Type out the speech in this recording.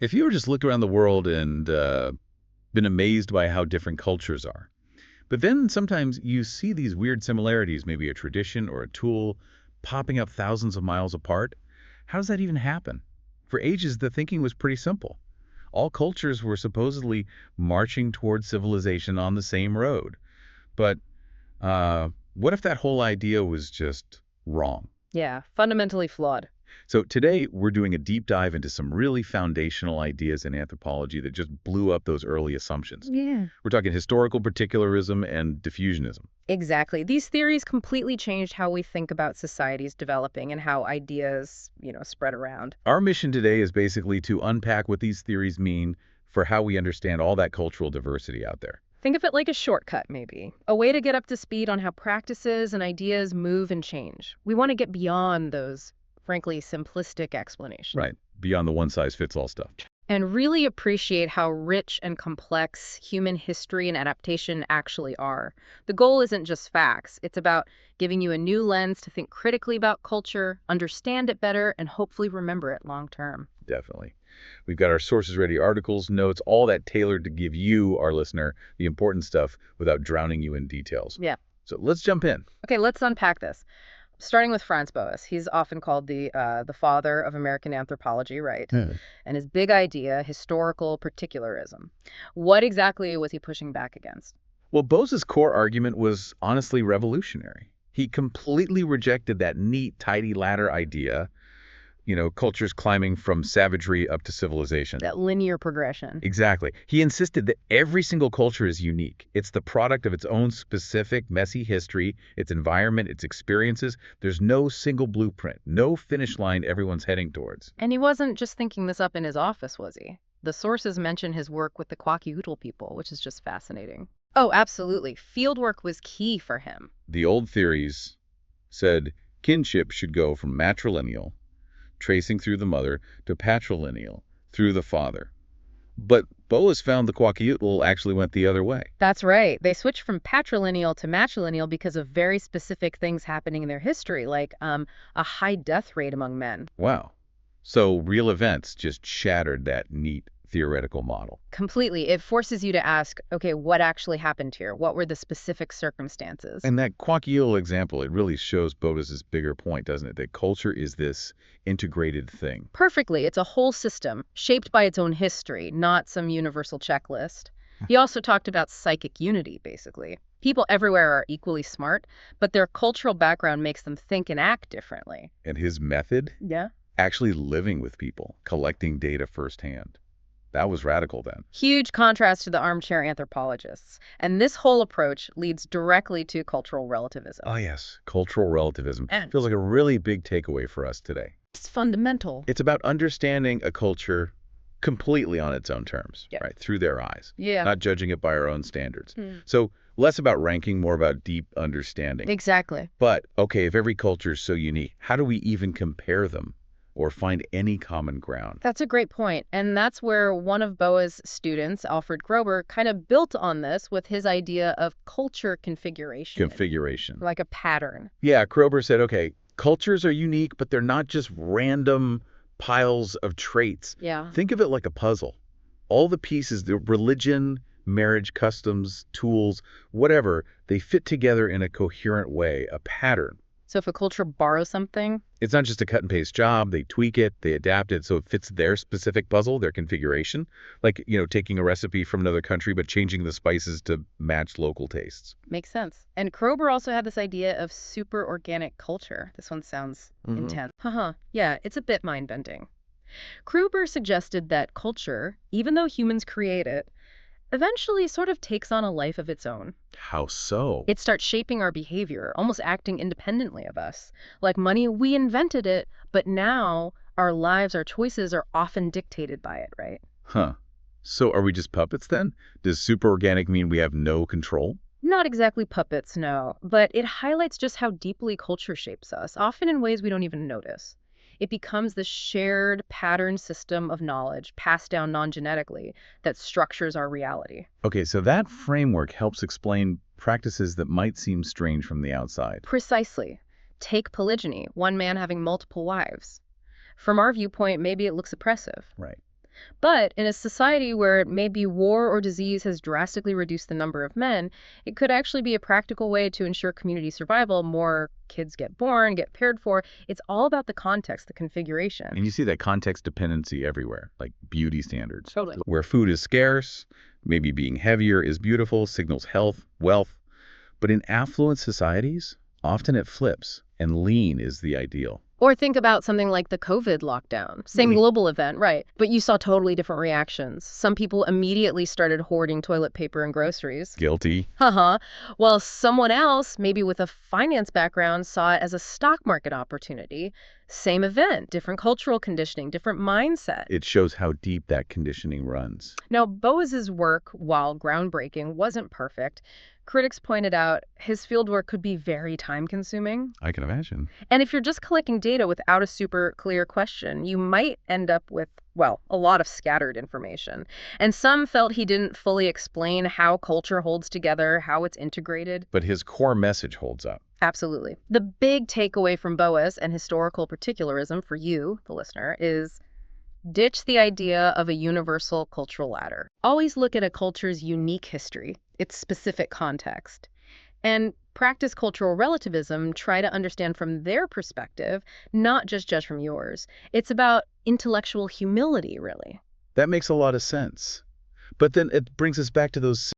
If you were just looked around the world and been amazed by how different cultures are, but then sometimes you see these weird similarities, maybe a tradition or a tool, popping up thousands of miles apart, how does that even happen? For ages, the thinking was pretty simple. All cultures were supposedly marching toward civilization on the same road. But what if that whole idea was just wrong? Yeah, fundamentally flawed. So today, we're doing a deep dive into some really foundational ideas in anthropology that just blew up those early assumptions. Yeah. We're talking historical particularism and diffusionism. Exactly. These theories completely changed how we think about societies developing and how ideas, spread around. Our mission today is basically to unpack what these theories mean for how we understand all that cultural diversity out there. Think of it like a shortcut, maybe. A way to get up to speed on how practices and ideas move and change. We want to get beyond those, frankly, simplistic explanations. Right. Beyond the one-size-fits-all stuff. And really appreciate how rich and complex human history and adaptation actually are. The goal isn't just facts. It's about giving you a new lens to think critically about culture, understand it better, and hopefully remember it long term. Definitely. We've got our sources ready, articles, notes, all that tailored to give you, our listener, the important stuff without drowning you in details. Yeah. So let's jump in. Okay, let's unpack this. Starting with Franz Boas. He's often called the father of American anthropology, right? Yeah. And his big idea, historical particularism. What exactly was he pushing back against? Well, Boas's core argument was honestly revolutionary. He completely rejected that neat, tidy ladder idea, cultures climbing from savagery up to civilization. That linear progression. Exactly. He insisted that every single culture is unique. It's the product of its own specific, messy history, its environment, its experiences. There's no single blueprint, no finish line everyone's heading towards. And he wasn't just thinking this up in his office, was he? The sources mention his work with the Kwakiutl people, which is just fascinating. Oh, absolutely. Fieldwork was key for him. The old theories said kinship should go from matrilineal, tracing through the mother, to patrilineal, through the father. But Boas found the Kwakiutl actually went the other way. That's right. They switched from patrilineal to matrilineal because of very specific things happening in their history, like a high death rate among men. Wow. So real events just shattered that neat theoretical model. Completely. It forces you to ask, okay, what actually happened here? What were the specific circumstances? And that Kwakiutl example, it really shows Boas's bigger point, doesn't it? That culture is this integrated thing. Perfectly. It's a whole system shaped by its own history, not some universal checklist. He also talked about psychic unity, basically. People everywhere are equally smart, but their cultural background makes them think and act differently. And his method? Yeah. Actually living with people, collecting data firsthand. That was radical then. Huge contrast to the armchair anthropologists. And this whole approach leads directly to cultural relativism. Oh, yes. Cultural relativism. And Feels like a really big takeaway for us today. it's fundamental. It's about understanding a culture completely on its own terms, Yeah. right? Through their eyes. Yeah. Not judging it by our own standards. So less about ranking, more about deep understanding. Exactly. But, okay, if every culture is so unique, how do we even compare them or find any common ground? That's a great point. And that's where one of Boas' students, Alfred Kroeber, kind of built on this with his idea of culture configuration. Configuration. Like a pattern. Yeah, Kroeber said, okay, cultures are unique, but they're not just random piles of traits. Yeah. Think of it like a puzzle. All the pieces, the religion, marriage, customs, tools, whatever, they fit together in a coherent way, a pattern. So if a culture borrows something, It's not just a cut and paste job. They tweak it, they adapt it so it fits their specific puzzle, their configuration. Like, taking a recipe from another country but changing the spices to match local tastes. makes sense. And Kroeber also had this idea of superorganic culture. This one sounds intense. Yeah, it's a bit mind-bending. Kroeber suggested that culture, even though humans create it, eventually sort of takes on a life of its own. How so? It starts shaping our behavior, almost acting independently of us. Like money, we invented it, but now our lives, our choices are often dictated by it, right? Huh. So are we just puppets then? Does superorganic mean we have no control? Not exactly puppets, no, but it highlights just how deeply culture shapes us, often in ways we don't even notice. It becomes the shared pattern system of knowledge passed down non-genetically that structures our reality. Okay, so that framework helps explain practices that might seem strange from the outside. Precisely. Take polygyny, one man having multiple wives. From our viewpoint, maybe it looks oppressive. Right. But in a society where maybe war or disease has drastically reduced the number of men, it could actually be a practical way to ensure community survival. More kids get born, get cared for. It's all about the context, the configuration. And you see that context dependency everywhere, like beauty standards. Totally. Where food is scarce, maybe being heavier is beautiful, signals health, wealth. But in affluent societies, often it flips, and lean is the ideal. Or think about something like the COVID lockdown. Same global event, right? But you saw totally different reactions. Some people immediately started hoarding toilet paper and groceries. Guilty. Haha. While someone else, maybe with a finance background, saw it as a stock market opportunity. Same event, different cultural conditioning, different mindset. It shows how deep that conditioning runs. Now, Boas's work, while groundbreaking, wasn't perfect. Critics pointed out his fieldwork could be very time-consuming. I can imagine. And if you're just collecting data without a super clear question, you might end up with, well, a lot of scattered information. And some felt he didn't fully explain how culture holds together, how it's integrated. But his core message holds up. Absolutely. The big takeaway from Boas and historical particularism for you, the listener, is ditch the idea of a universal cultural ladder. Always look at a culture's unique history, its specific context, and practice cultural relativism. Try to understand from their perspective, not just judge from yours. It's about intellectual humility, really. That makes a lot of sense. But then it brings us back to those